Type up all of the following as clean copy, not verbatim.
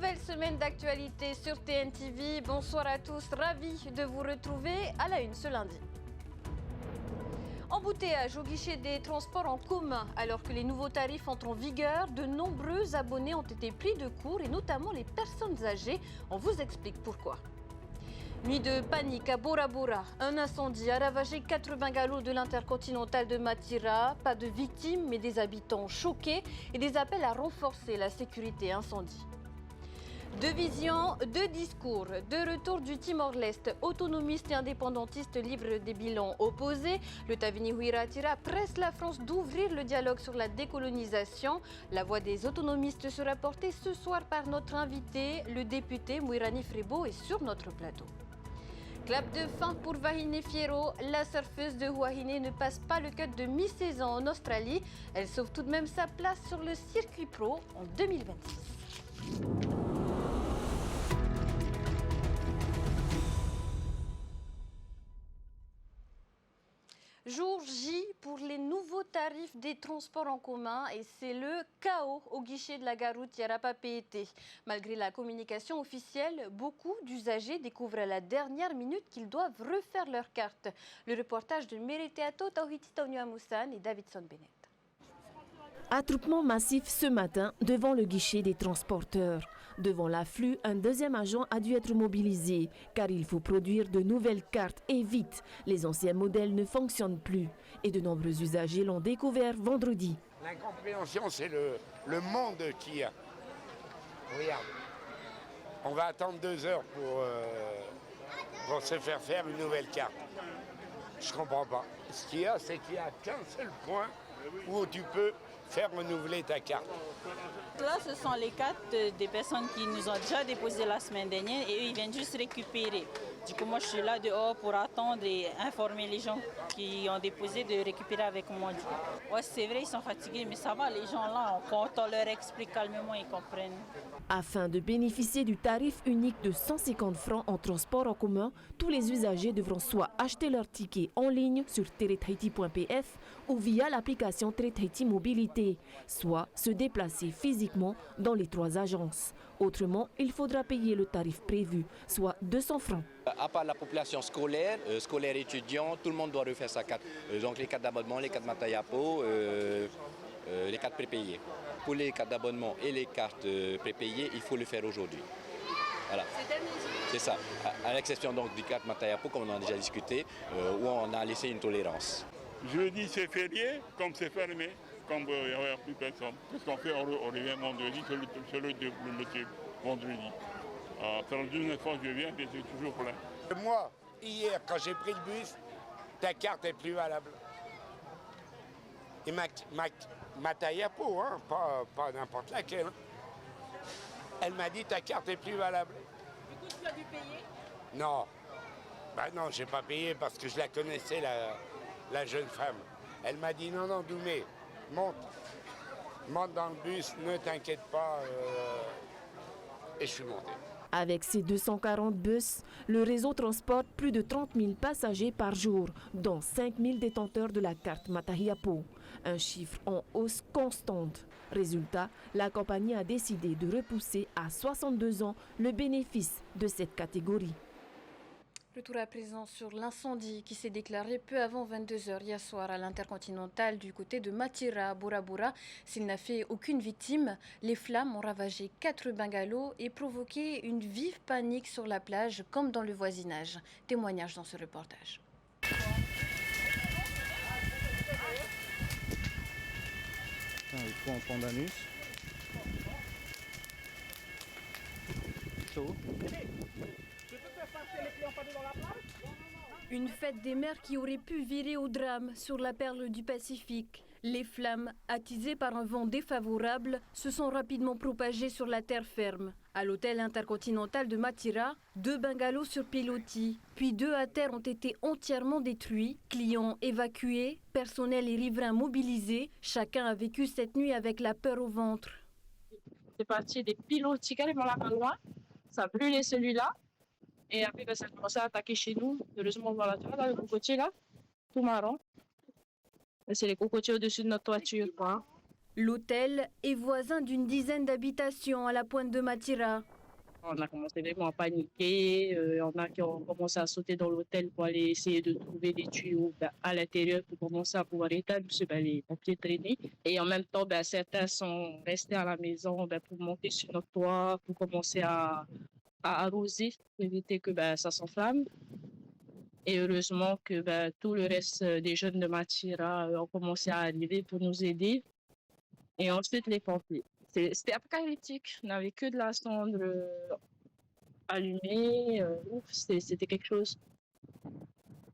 Nouvelle semaine d'actualité sur TNTV. Bonsoir à tous, ravi de vous retrouver à la une ce lundi. Embouteillage au guichet des transports en commun. Alors que les nouveaux tarifs entrent en vigueur, de nombreux abonnés ont été pris de court et notamment les personnes âgées. On vous explique pourquoi. Nuit de panique à Bora Bora. Un incendie a ravagé 4 bungalows de l'intercontinental de Mathira. Pas de victimes, mais des habitants choqués et des appels à renforcer la sécurité incendie. Deux visions, deux discours. De retour du Timor-Leste, autonomiste et indépendantiste libre des bilans opposés. Le Tavini Huiratira presse la France d'ouvrir le dialogue sur la décolonisation. La voix des autonomistes sera portée ce soir par notre invité, le député Mouirani Frebo, est sur notre plateau. Clap de fin pour Vahine Fierro. La surfeuse de Huahine ne passe pas le cut de mi-saison en Australie. Elle sauve tout de même sa place sur le circuit pro en 2026. Jour J pour les nouveaux tarifs des transports en commun et c'est le chaos au guichet de la gare routière à Papeete. Malgré la communication officielle, beaucoup d'usagers découvrent à la dernière minute qu'ils doivent refaire leur carte. Le reportage de Meriteato Tauhiti Tauniamusan et Davidson Bennett. Attroupement massif ce matin devant le guichet des transporteurs. Devant l'afflux, un deuxième agent a dû être mobilisé car il faut produire de nouvelles cartes et vite. Les anciens modèles ne fonctionnent plus et de nombreux usagers l'ont découvert vendredi. L'incompréhension, c'est le monde qu'il y a. Regarde, on va attendre 2 heures pour se faire une nouvelle carte. Je comprends pas. Ce qu'il y a, c'est qu'il n'y a qu'un seul point où tu peux faire renouveler ta carte. Là, ce sont les cartes des personnes qui nous ont déjà déposé la semaine dernière et eux, ils viennent juste récupérer. Du coup, moi, je suis là dehors pour attendre et informer les gens qui ont déposé de récupérer avec moi. Ouais, c'est vrai, ils sont fatigués, mais ça va, les gens là, quand on leur explique calmement, ils comprennent. Afin de bénéficier du tarif unique de 150 francs en transport en commun, tous les usagers devront soit acheter leur ticket en ligne sur teletahiti.pf ou via l'application Teletahiti Mobilité, soit se déplacer physiquement dans les 3 agences. Autrement, il faudra payer le tarif prévu, soit 200 francs. À part la population scolaire étudiant, tout le monde doit refaire sa carte. Donc les cartes d'abonnement, les cartes Matayapo, les cartes prépayées. Pour les cartes d'abonnement et les cartes prépayées, il faut le faire aujourd'hui. Voilà. C'est ça, à l'exception donc du carte Matayapo, comme on en a déjà discuté, où on a laissé une tolérance. Jeudi c'est férié, comme c'est fermé, comme il n'y a plus personne. Qu'est-ce qu'on fait? On revient vendredi, c'est le vendredi. Après la 19 fois que je viens, c'est toujours plein. Moi, hier, quand j'ai pris le bus, ta carte est plus valable. Et ma Tayapo, hein, pas n'importe laquelle. Hein. Elle m'a dit ta carte est plus valable. Du coup, tu as dû payer? Non. Ben non, j'ai pas payé parce que je la connaissais, la jeune femme. Elle m'a dit non, Doumé, monte dans le bus, ne t'inquiète pas. Et je suis monté. Avec ces 240 bus, le réseau transporte plus de 30 000 passagers par jour, dont 5 000 détenteurs de la carte Matahiapo. Un chiffre en hausse constante. Résultat, la compagnie a décidé de repousser à 62 ans le bénéfice de cette catégorie. Retour à présent sur l'incendie qui s'est déclaré peu avant 22h hier soir à l'intercontinental du côté de Mathira à Bora Bora. S'il n'a fait aucune victime, les flammes ont ravagé 4 bungalows et provoqué une vive panique sur la plage comme dans le voisinage. Témoignage dans ce reportage. Il faut en pandanus. Chaud. Une fête des mers qui aurait pu virer au drame sur la perle du Pacifique. Les flammes, attisées par un vent défavorable, se sont rapidement propagées sur la terre ferme. À l'hôtel intercontinental de Mathira, 2 bungalows sur pilotis, puis 2 à terre ont été entièrement détruits. Clients évacués, personnel et riverains mobilisés, chacun a vécu cette nuit avec la peur au ventre. C'est parti des pilotis carrément là loin, ça a brûlé celui-là. Et après, ça a commencé à attaquer chez nous. Heureusement, voilà, tu vois, là, le cocotier, là, tout marron. C'est les cocotiers au-dessus de notre toiture, quoi. L'hôtel est voisin d'une dizaine d'habitations à la pointe de Mathira. On a commencé vraiment à paniquer. Il y en a qui ont commencé à sauter dans l'hôtel pour aller essayer de trouver des tuyaux à l'intérieur pour commencer à pouvoir éteindre parce que les pompiers traînaient. Et en même temps, certains sont restés à la maison pour monter sur notre toit, pour commencer à arroser, pour éviter que ça s'enflamme. Et heureusement que tout le reste des jeunes de Matira ont commencé à arriver pour nous aider. Et ensuite, les pompiers. C'était apocalyptique. On n'avait que de la cendre allumée. C'était quelque chose.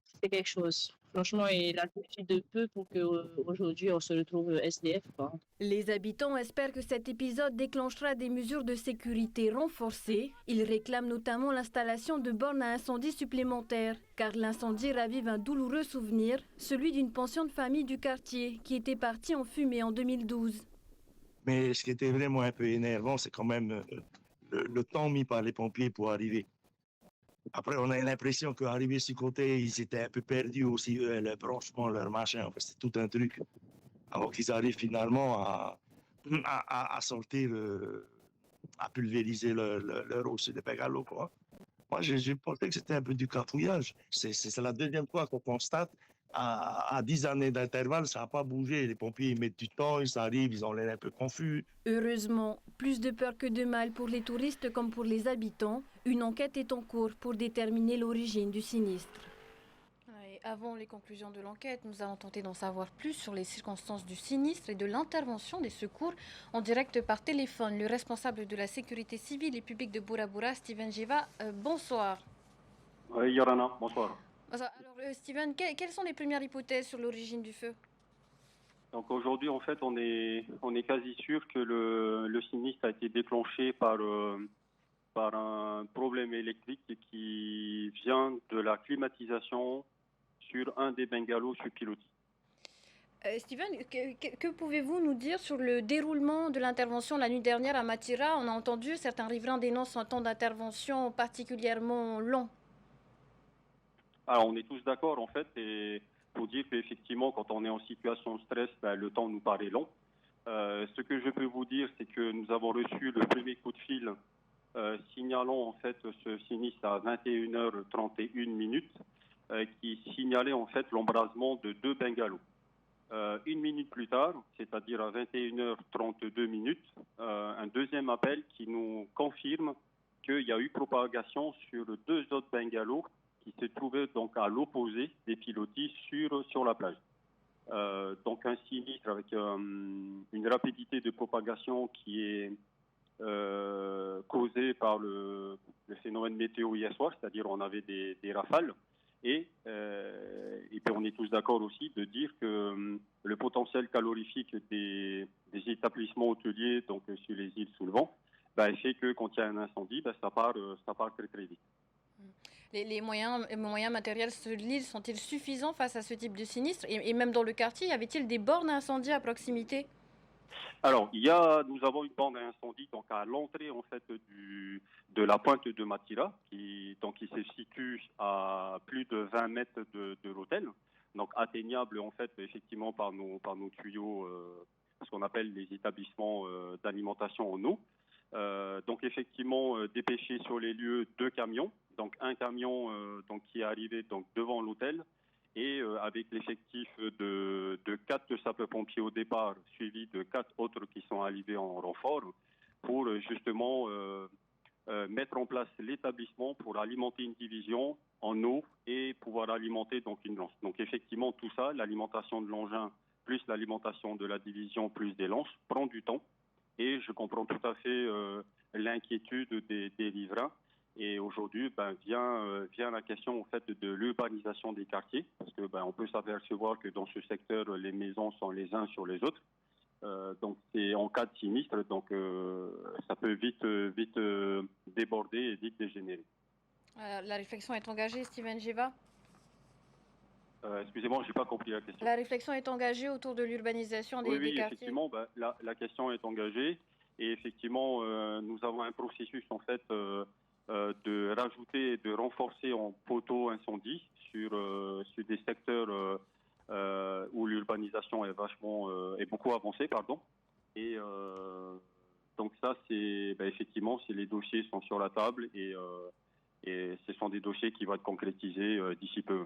C'était quelque chose. Franchement, il a suffi de peu pour qu'aujourd'hui, on se retrouve SDF, quoi. Les habitants espèrent que cet épisode déclenchera des mesures de sécurité renforcées. Ils réclament notamment l'installation de bornes à incendie supplémentaires, car l'incendie ravive un douloureux souvenir, celui d'une pension de famille du quartier qui était partie en fumée en 2012. Mais ce qui était vraiment un peu énervant, c'est quand même le temps mis par les pompiers pour arriver. Après, on a l'impression qu'arrivés sur le côté, ils étaient un peu perdus aussi, le branchement, leur machin. En fait, c'est tout un truc. Avant qu'ils arrivent finalement à sortir, à pulvériser leur eau sur les pégalos, quoi. Moi, j'ai pensé que c'était un peu du cafouillage. C'est la deuxième fois qu'on constate. À 10 années d'intervalle, ça n'a pas bougé. Les pompiers ils mettent du temps, ils arrivent, ils ont l'air un peu confus. Heureusement, plus de peur que de mal pour les touristes comme pour les habitants. Une enquête est en cours pour déterminer l'origine du sinistre. Et avant les conclusions de l'enquête, nous allons tenter d'en savoir plus sur les circonstances du sinistre et de l'intervention des secours en direct par téléphone. Le responsable de la sécurité civile et publique de Boura Boura, Steven Geva, bonsoir. Oui, Yorana, bonsoir. Alors, Steven, quelles sont les premières hypothèses sur l'origine du feu? Donc aujourd'hui, en fait, on est quasi sûr que le sinistre a été déclenché par un problème électrique qui vient de la climatisation sur un des bungalows sur pilotis. Steven, que pouvez-vous nous dire sur le déroulement de l'intervention la nuit dernière à Matira? On a entendu certains riverains dénoncent un temps d'intervention particulièrement long. Alors, on est tous d'accord, en fait, et pour dire qu'effectivement, quand on est en situation de stress, le temps nous paraît long. Ce que je peux vous dire, c'est que nous avons reçu le premier coup de fil signalant, en fait, ce sinistre à 21h31 qui signalait, en fait, l'embrasement de 2 bungalows. 1 minute plus tard, c'est-à-dire à 21h32, un deuxième appel qui nous confirme qu'il y a eu propagation sur 2 autres bungalows qui se trouvaient donc à l'opposé des pilotis sur la plage. Donc un sinistre avec une rapidité de propagation qui est causée par le phénomène météo hier soir, c'est-à-dire on avait des rafales. Et puis on est tous d'accord aussi de dire que le potentiel calorifique des établissements hôteliers donc sur les îles sous le vent fait que quand il y a un incendie, ça part très très vite. Les moyens matériels de l'île sont-ils suffisants face à ce type de sinistre et même dans le quartier, y avait-il des bornes à incendie à proximité? Alors, nous avons une borne à incendie donc à l'entrée en fait de la pointe de Matira, qui se situe à plus de 20 mètres de l'hôtel, donc atteignable en fait effectivement par nos tuyaux, ce qu'on appelle les établissements d'alimentation en eau. Donc effectivement dépêché sur les lieux 2 camions, donc un camion qui est arrivé donc devant l'hôtel et avec l'effectif de 4 sapeurs-pompiers au départ, suivi de 4 autres qui sont arrivés en renfort pour justement mettre en place l'établissement pour alimenter une division en eau et pouvoir alimenter donc une lance. Donc effectivement tout ça, l'alimentation de l'engin plus l'alimentation de la division plus des lances prend du temps. Et je comprends tout à fait l'inquiétude des riverains. Et aujourd'hui, vient la question en fait de l'urbanisation des quartiers, parce que on peut s'apercevoir que dans ce secteur, les maisons sont les uns sur les autres. Donc c'est en cas de sinistre, donc ça peut vite déborder et vite dégénérer. La réflexion est engagée, Steven Geva. Excusez-moi, je n'ai pas compris la question. La réflexion est engagée autour de l'urbanisation des quartiers. Effectivement, la question est engagée et effectivement, nous avons un processus en fait de rajouter et de renforcer en poteaux incendie sur des secteurs où l'urbanisation est beaucoup avancée, et Donc ça, c'est effectivement, les dossiers sont sur la table et ce sont des dossiers qui vont être concrétisés d'ici peu.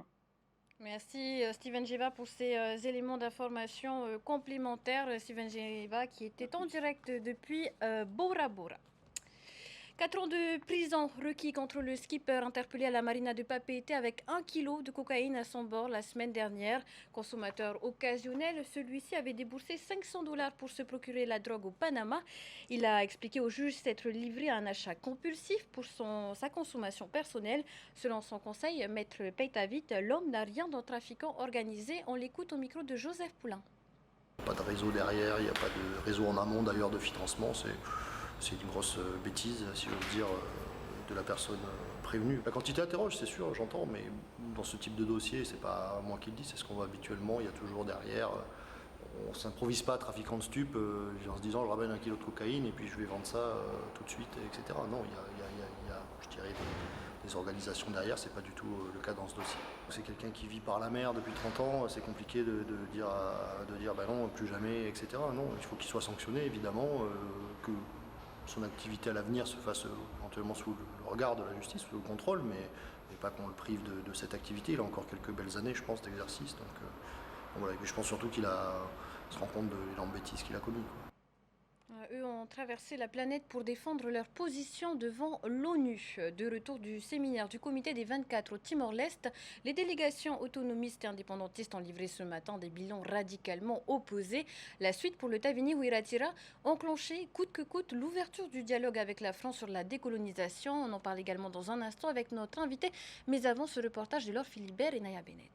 Merci Steven Geva pour ces éléments d'information complémentaires. Steven Geva qui était en direct depuis Bora Bora. 4 ans de prison requis contre le skipper interpellé à la marina de Papeete avec 1 kg de cocaïne à son bord la semaine dernière. Consommateur occasionnel, celui-ci avait déboursé $500 pour se procurer la drogue au Panama. Il a expliqué au juge s'être livré à un achat compulsif pour sa consommation personnelle. Selon son conseil, Maître Peitavit, l'homme n'a rien d'un trafiquant organisé. On l'écoute au micro de Joseph Poulain. Pas de réseau derrière, il n'y a pas de réseau en amont d'ailleurs de financement. C'est une grosse bêtise, si j'ose dire, de la personne prévenue. La quantité interroge, c'est sûr, j'entends, mais dans ce type de dossier, c'est pas moi qui le dis, c'est ce qu'on voit habituellement. Il y a toujours derrière, on ne s'improvise pas trafiquant de stupes en se disant je ramène 1 kg de cocaïne et puis je vais vendre ça tout de suite, etc. Non, il y a je dirais, des organisations derrière, c'est pas du tout le cas dans ce dossier. C'est quelqu'un qui vit par la mer depuis 30 ans, c'est compliqué de dire bah non, plus jamais, etc. Non, il faut qu'il soit sanctionné, évidemment, que son activité à l'avenir se fasse éventuellement sous le regard de la justice, sous le contrôle, mais pas qu'on le prive de cette activité. Il a encore quelques belles années, je pense, d'exercice. Donc voilà, je pense surtout qu'il se rend compte de l'énorme bêtise qu'il a commis. Eux ont traversé la planète pour défendre leur position devant l'ONU. De retour du séminaire du comité des 24 au Timor-Leste, les délégations autonomistes et indépendantistes ont livré ce matin des bilans radicalement opposés. La suite pour le Tavini Wiratira, enclenché coûte que coûte l'ouverture du dialogue avec la France sur la décolonisation. On en parle également dans un instant avec notre invité, mais avant ce reportage de Laure Philibert et Naya Bennett.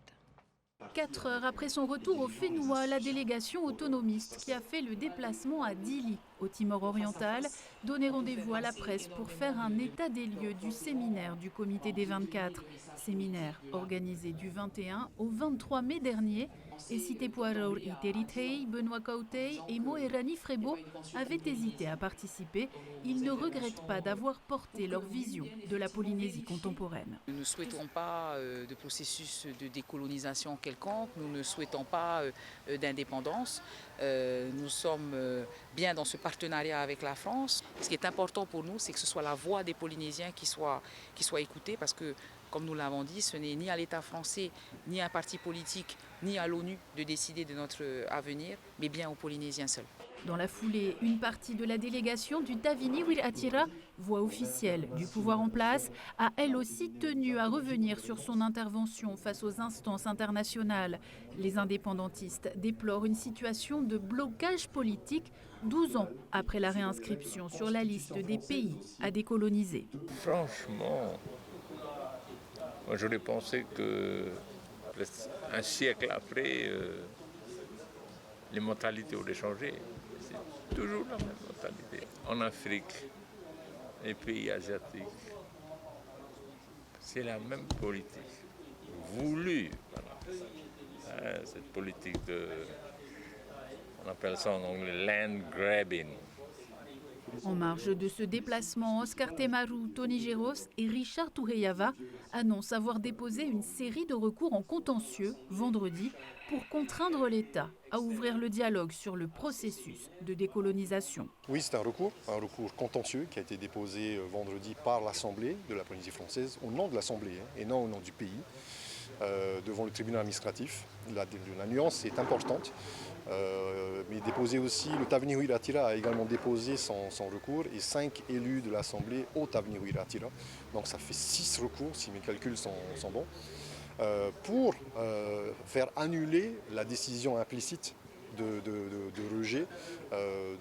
4 heures après son retour au Fénois, la délégation autonomiste qui a fait le déplacement à Dili, au Timor oriental, donnait rendez-vous à la presse pour faire un état des lieux du séminaire du comité des 24. Séminaire organisé du 21 au 23 mai dernier. Et Site Poiraur Iteritei, Benoît Kautei et Moerani Frebo avaient hésité à participer. Ils ne regrettent pas d'avoir porté leur vision de la Polynésie contemporaine. Nous ne souhaitons pas de processus de décolonisation quelconque, nous ne souhaitons pas d'indépendance. Nous sommes bien dans ce partenariat avec la France. Ce qui est important pour nous, c'est que ce soit la voix des Polynésiens qui soit écoutée, parce que, comme nous l'avons dit, ce n'est ni à l'État français, ni à un parti politique, ni à l'ONU de décider de notre avenir, mais bien aux Polynésiens seuls. Dans la foulée, une partie de la délégation du Tavini Wiratira, voix officielle du pouvoir en place, a elle aussi tenu à revenir sur son intervention face aux instances internationales. Les indépendantistes déplorent une situation de blocage politique 12 ans après la réinscription sur la liste des pays à décoloniser. Franchement, moi j'aurais pensé qu'un siècle après, les mentalités auraient changé. C'est toujours la même mentalité. En Afrique, les pays asiatiques, c'est la même politique. Voulue, voilà. Cette politique on appelle ça en anglais land grabbing. En marge de ce déplacement, Oscar Temaru, Tony Geros et Richard Toureyava annoncent avoir déposé une série de recours en contentieux vendredi pour contraindre l'État à ouvrir le dialogue sur le processus de décolonisation. Oui, c'est un recours contentieux qui a été déposé vendredi par l'Assemblée de la Polynésie française, au nom de l'Assemblée et non au nom du pays, devant le tribunal administratif. La nuance est importante. Mais déposé aussi, le Tavini Wiratira a également déposé son recours et 5 élus de l'Assemblée au Tavini Wiratira. Donc ça fait 6 recours, si mes calculs sont bons, pour faire annuler la décision implicite de rejet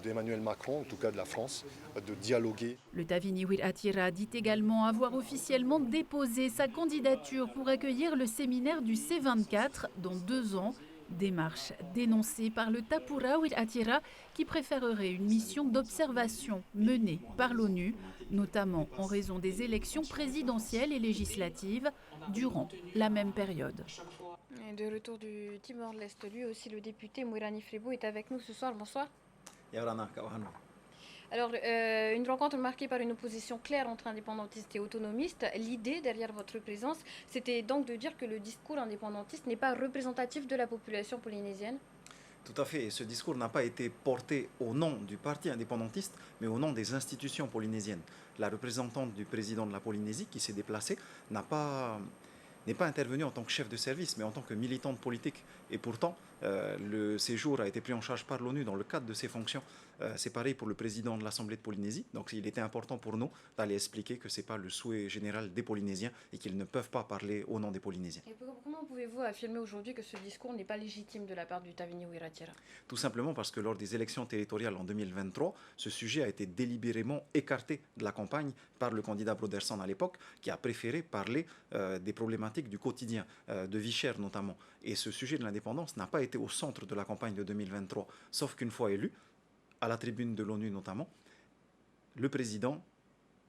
d'Emmanuel Macron, en tout cas de la France, de dialoguer. Le Tavini Wiratira dit également avoir officiellement déposé sa candidature pour accueillir le séminaire du C24 dans 2 ans. Démarche dénoncée par le Tapura Wiratira qui préférerait une mission d'observation menée par l'ONU, notamment en raison des élections présidentielles et législatives durant la même période. Et de retour du Timor-Leste, lui aussi le député Moerani Frebo est avec nous ce soir. Bonsoir. Alors, une rencontre marquée par une opposition claire entre indépendantistes et autonomistes. L'idée derrière votre présence, c'était donc de dire que le discours indépendantiste n'est pas représentatif de la population polynésienne ? Tout à fait. Et ce discours n'a pas été porté au nom du parti indépendantiste, mais au nom des institutions polynésiennes. La représentante du président de la Polynésie qui s'est déplacée n'est pas intervenue en tant que chef de service, mais en tant que militante politique. Et pourtant, le séjour a été pris en charge par l'ONU dans le cadre de ses fonctions. C'est pareil pour le président de l'Assemblée de Polynésie. Donc il était important pour nous d'aller expliquer que ce n'est pas le souhait général des Polynésiens et qu'ils ne peuvent pas parler au nom des Polynésiens. Et comment pouvez-vous affirmer aujourd'hui que ce discours n'est pas légitime de la part du Tavini Wiratira? Tout simplement parce que lors des élections territoriales en 2023, ce sujet a été délibérément écarté de la campagne par le candidat Broderson à l'époque, qui a préféré parler des problématiques du quotidien, de vie chère notamment. Et ce sujet de l'indépendance n'a pas été au centre de la campagne de 2023, sauf qu'une fois élu, à la tribune de l'ONU notamment, le président,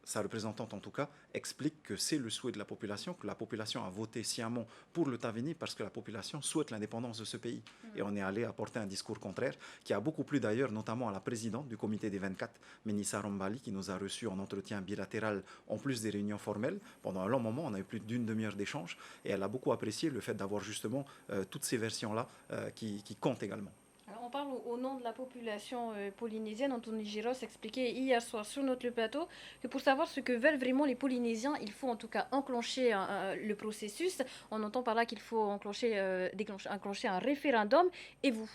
sa représentante en tout cas, explique que c'est le souhait de la population, que la population a voté sciemment pour le Tavini parce que la population souhaite l'indépendance de ce pays. Et on est allé apporter un discours contraire qui a beaucoup plu d'ailleurs, notamment à la présidente du comité des 24, Menissa Rombali, qui nous a reçus en entretien bilatéral en plus des réunions formelles. Pendant un long moment, on a eu plus d'une demi-heure d'échange et elle a beaucoup apprécié le fait d'avoir justement toutes ces versions-là qui comptent également. Alors, on parle au nom de la population polynésienne. Anthony Giros expliquait hier soir sur notre plateau que pour savoir ce que veulent vraiment les Polynésiens, il faut en tout cas enclencher le processus. On entend par là qu'il faut enclencher un référendum. Et vous?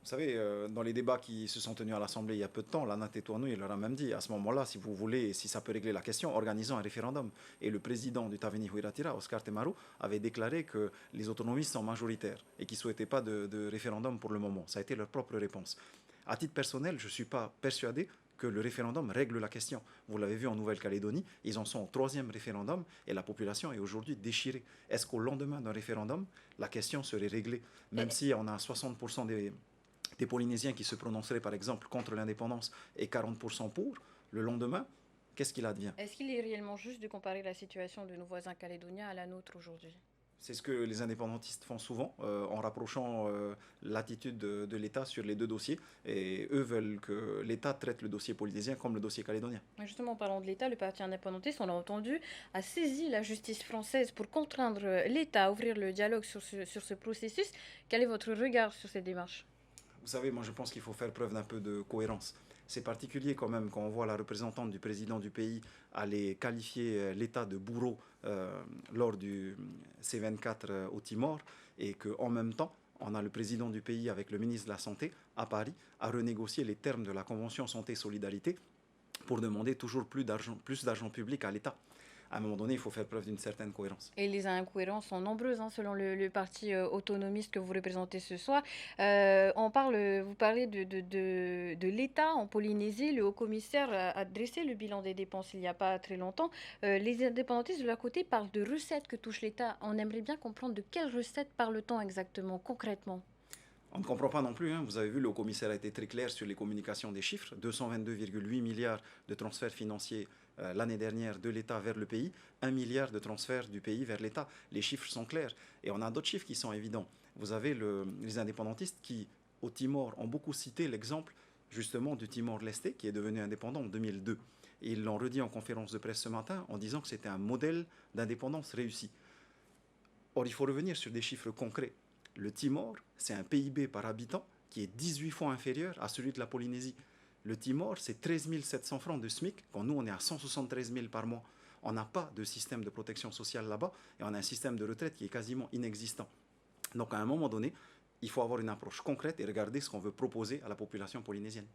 Vous savez, dans les débats qui se sont tenus à l'Assemblée il y a peu de temps, Lana Tetuanu, il leur a même dit, à ce moment-là, si vous voulez, si ça peut régler la question, organisons un référendum. Et le président du Tavini Wiratira, Oscar Temaru, avait déclaré que les autonomistes sont majoritaires et qu'ils ne souhaitaient pas de référendum pour le moment. Ça a été leur propre réponse. À titre personnel, je ne suis pas persuadé que le référendum règle la question. Vous l'avez vu en Nouvelle-Calédonie, ils en sont au 3e référendum et la population est aujourd'hui déchirée. Est-ce qu'au lendemain d'un référendum, la question serait réglée? Même si on a 60% des Polynésiens qui se prononceraient par exemple contre l'indépendance et 40% pour, le lendemain, qu'est-ce qu'il advient? Est-ce qu'il est réellement juste de comparer la situation de nos voisins calédoniens à la nôtre aujourd'hui? C'est ce que les indépendantistes font souvent en rapprochant l'attitude de l'État sur les deux dossiers. Et eux veulent que l'État traite le dossier polynésien comme le dossier calédonien. Justement, en parlant de l'État, le parti indépendantiste, on l'a entendu, a saisi la justice française pour contraindre l'État à ouvrir le dialogue sur ce processus. Quel est votre regard sur cette démarche? Vous savez, moi je pense qu'il faut faire preuve d'un peu de cohérence. C'est particulier quand même quand on voit la représentante du président du pays aller qualifier l'État de bourreau lors du C24 au Timor et qu'en même temps, on a le président du pays avec le ministre de la Santé à Paris à renégocier les termes de la Convention Santé-Solidarité pour demander toujours plus d'argent public à l'État. À un moment donné, il faut faire preuve d'une certaine cohérence. Et les incohérences sont nombreuses, selon le parti autonomiste que vous représentez ce soir. Vous parlez de l'État en Polynésie. Le haut-commissaire a dressé le bilan des dépenses il n'y a pas très longtemps. Les indépendantistes de leur côté parlent de recettes que touche l'État. On aimerait bien comprendre de quelles recettes parle-t-on exactement, concrètement? On ne comprend pas non plus. Vous avez vu, le haut-commissaire a été très clair sur les communications des chiffres. 222,8 milliards de transferts financiers l'année dernière de l'État vers le pays, 1 milliard de transferts du pays vers l'État. Les chiffres sont clairs. Et on a d'autres chiffres qui sont évidents. Vous avez les indépendantistes qui, au Timor, ont beaucoup cité l'exemple justement du Timor-Leste qui est devenu indépendant en 2002. Et ils l'ont redit en conférence de presse ce matin en disant que c'était un modèle d'indépendance réussi. Or, il faut revenir sur des chiffres concrets. Le Timor, c'est un PIB par habitant qui est 18 fois inférieur à celui de la Polynésie. Le Timor, c'est 13 700 francs de SMIC, quand nous, on est à 173 000 par mois. On n'a pas de système de protection sociale là-bas, et on a un système de retraite qui est quasiment inexistant. Donc, à un moment donné, il faut avoir une approche concrète et regarder ce qu'on veut proposer à la population polynésienne.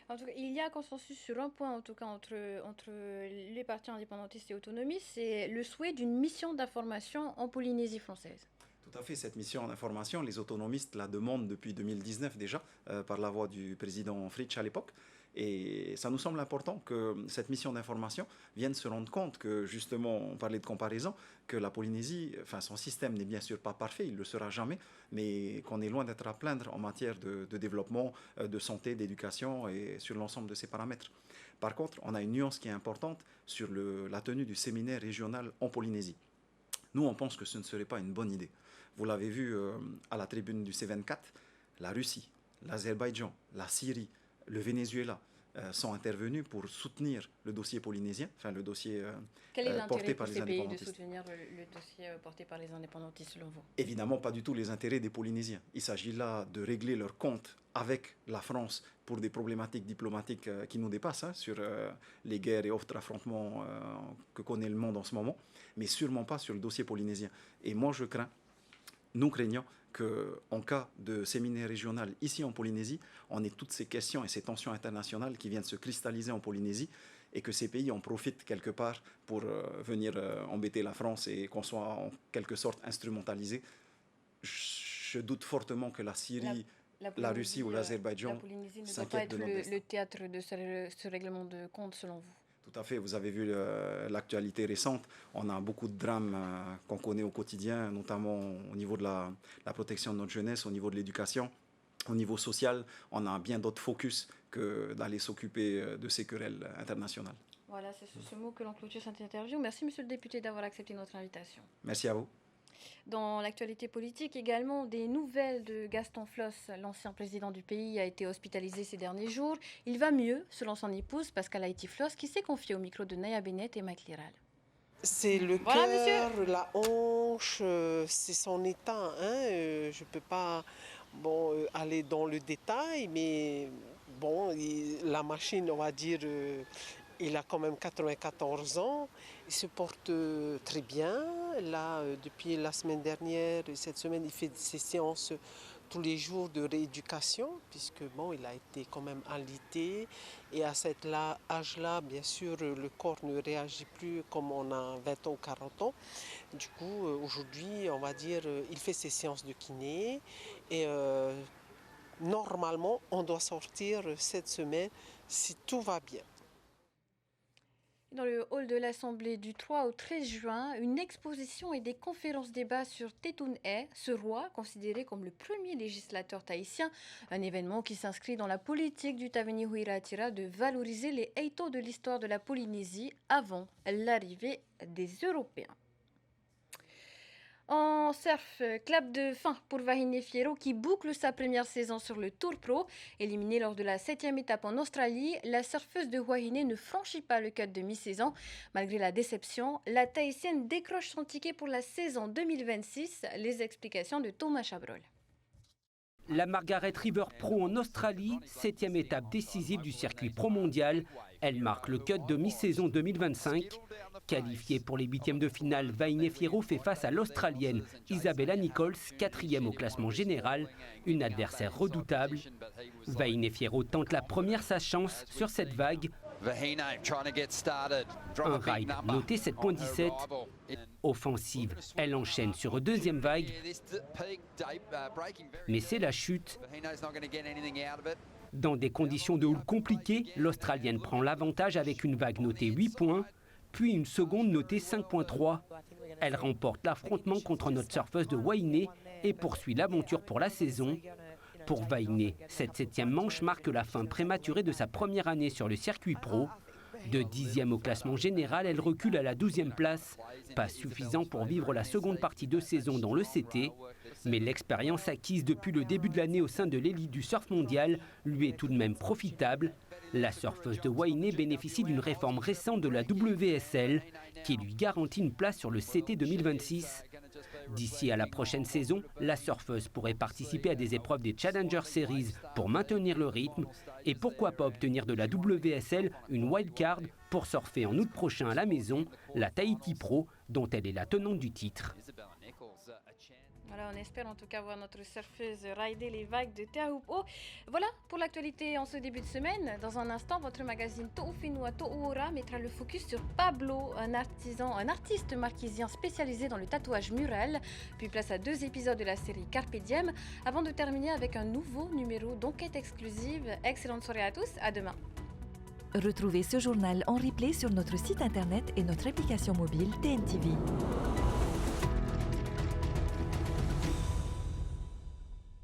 En tout cas, il y a un consensus sur un point, en tout cas, entre les partis indépendantistes et autonomistes, c'est le souhait d'une mission d'information en Polynésie française. Tout à fait, cette mission d'information, les autonomistes la demandent depuis 2019 déjà, par la voix du président Fritsch à l'époque. Et ça nous semble important que cette mission d'information vienne se rendre compte que, justement, on parlait de comparaison, que la Polynésie, son système n'est bien sûr pas parfait, il ne le sera jamais, mais qu'on est loin d'être à plaindre en matière de développement, de santé, d'éducation et sur l'ensemble de ces paramètres. Par contre, on a une nuance qui est importante sur la tenue du séminaire régional en Polynésie. Nous, on pense que ce ne serait pas une bonne idée. Vous l'avez vu à la tribune du C24, la Russie, l'Azerbaïdjan, la Syrie, le Venezuela, sont intervenus pour soutenir le dossier polynésien, enfin le dossier Quel est porté l'intérêt par pour les ces pays de indépendantistes. soutenir le dossier porté par les indépendantistes selon vous? Évidemment, pas du tout les intérêts des Polynésiens. Il s'agit là de régler leurs comptes avec la France pour des problématiques diplomatiques qui nous dépassent, sur les guerres et autres affrontements que connaît le monde en ce moment, mais sûrement pas sur le dossier polynésien. Et moi, nous craignons qu'en cas de séminaire régional ici en Polynésie, on ait toutes ces questions et ces tensions internationales qui viennent se cristalliser en Polynésie et que ces pays en profitent quelque part pour venir embêter la France et qu'on soit en quelque sorte instrumentalisé. Je doute fortement que la Syrie, la Russie ou l'Azerbaïdjan La Polynésie ne doit pas s'inquiètent être de notre destin. le théâtre de ce règlement de compte selon vous? Tout à fait, vous avez vu l'actualité récente. On a beaucoup de drames qu'on connaît au quotidien, notamment au niveau de la protection de notre jeunesse, au niveau de l'éducation, au niveau social. On a bien d'autres focus que d'aller s'occuper de ces querelles internationales. Voilà, c'est sur ce mot que l'on clôture cette interview. Merci, monsieur le député, d'avoir accepté notre invitation. Merci à vous. Dans l'actualité politique également, des nouvelles de Gaston Floss, l'ancien président du pays, a été hospitalisé ces derniers jours. Il va mieux, selon son épouse Pascal Haïti Floss, qui s'est confiée au micro de Naya Bennett et Mike Liral. C'est le cœur, la hanche, c'est son état. Je ne peux pas aller dans le détail, mais la machine, on va dire, il a quand même 94 ans. Il se porte très bien. Là, depuis la semaine dernière, cette semaine, il fait ses séances tous les jours de rééducation, puisque il a été quand même alité. Et à cet âge-là, bien sûr, le corps ne réagit plus comme on a 20 ans ou 40 ans. Du coup, aujourd'hui, on va dire, il fait ses séances de kiné. Et normalement, on doit sortir cette semaine si tout va bien. Dans le hall de l'Assemblée du 3 au 13 juin, une exposition et des conférences-débats sur Tétoun Hay, ce roi considéré comme le premier législateur tahitien, un événement qui s'inscrit dans la politique du Taveni Huiratira de valoriser les Haïtos de l'histoire de la Polynésie avant l'arrivée des Européens. En surf, clap de fin pour Wahine Fierro qui boucle sa première saison sur le Tour Pro. Éliminée lors de la 7e étape en Australie, la surfeuse de Wahine ne franchit pas le cut de mi-saison. Malgré la déception, la Tahitienne décroche son ticket pour la saison 2026. Les explications de Thomas Chabrol. La Margaret River Pro en Australie, 7e étape décisive du circuit pro mondial. Elle marque le cut de mi-saison 2025. Qualifiée pour les 8e de finale, Wahine Fierro fait face à l'Australienne Isabella Nichols, 4e au classement général, une adversaire redoutable. Wahine Fierro tente la première sa chance sur cette vague. Un ride noté 7.17. Offensive, elle enchaîne sur une deuxième vague. Mais c'est la chute. Dans des conditions de houle compliquées, l'Australienne prend l'avantage avec une vague notée 8 points, puis une seconde notée 5.3. Elle remporte l'affrontement contre notre surfeuse de Wahine et poursuit l'aventure pour la saison. Pour Wahine, cette 7e manche marque la fin prématurée de sa première année sur le circuit pro. De 10e au classement général, elle recule à la 12e place. Pas suffisant pour vivre la seconde partie de saison dans le CT. Mais l'expérience acquise depuis le début de l'année au sein de l'élite du surf mondial lui est tout de même profitable. La surfeuse de Wahine bénéficie d'une réforme récente de la WSL qui lui garantit une place sur le CT 2026. D'ici à la prochaine saison, la surfeuse pourrait participer à des épreuves des Challenger Series pour maintenir le rythme et pourquoi pas obtenir de la WSL une wildcard pour surfer en août prochain à la maison, la Tahiti Pro, dont elle est la tenante du titre. Voilà, on espère en tout cas voir notre surfeuse rider les vagues de Teahupo. Voilà pour l'actualité en ce début de semaine. Dans un instant, votre magazine To'ufinua To'uora mettra le focus sur Pablo, un artiste marquisien spécialisé dans le tatouage mural. Puis place à 2 épisodes de la série Carpe Diem, avant de terminer avec un nouveau numéro d'enquête exclusive. Excellente soirée à tous, à demain. Retrouvez ce journal en replay sur notre site internet et notre application mobile TNTV.